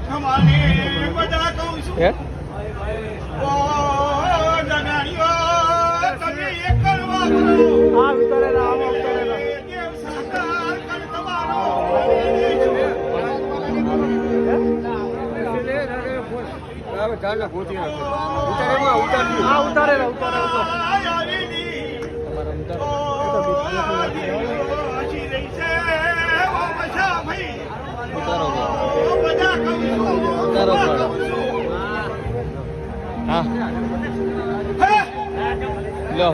ખમાને બધા કહું છું ઓ જગાણીઓ તમે એક કરવા કરો આ ઉતારે આમ ઉતારે દેવ સાકાર કર તમારો આ ઉતારે હા લો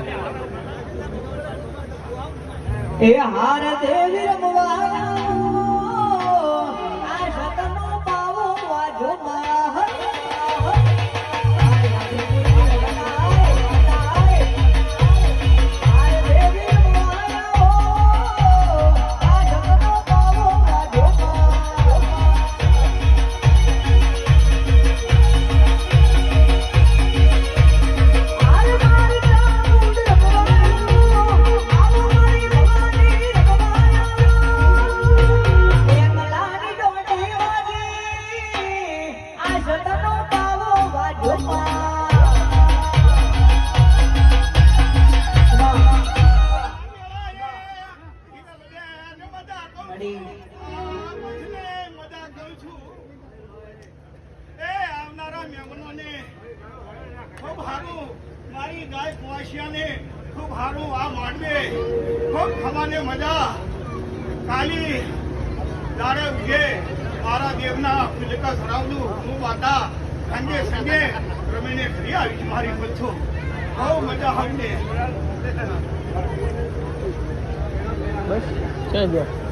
એ હાર દેવી રમવાના આ શતનો પાવો વાજો મારી ગાય કુવાશિયાને ખૂબ સારું આ માંડવે ખૂબ ખમાને મજા કાલી દાડે ઉગે મારા દેવના ફિલકા સરાવનું હું વાતા સંગે સંગે રમીને ઘરે આવીશ મારી બચ્ચો બહુ મજા આવીને બસ ચાલ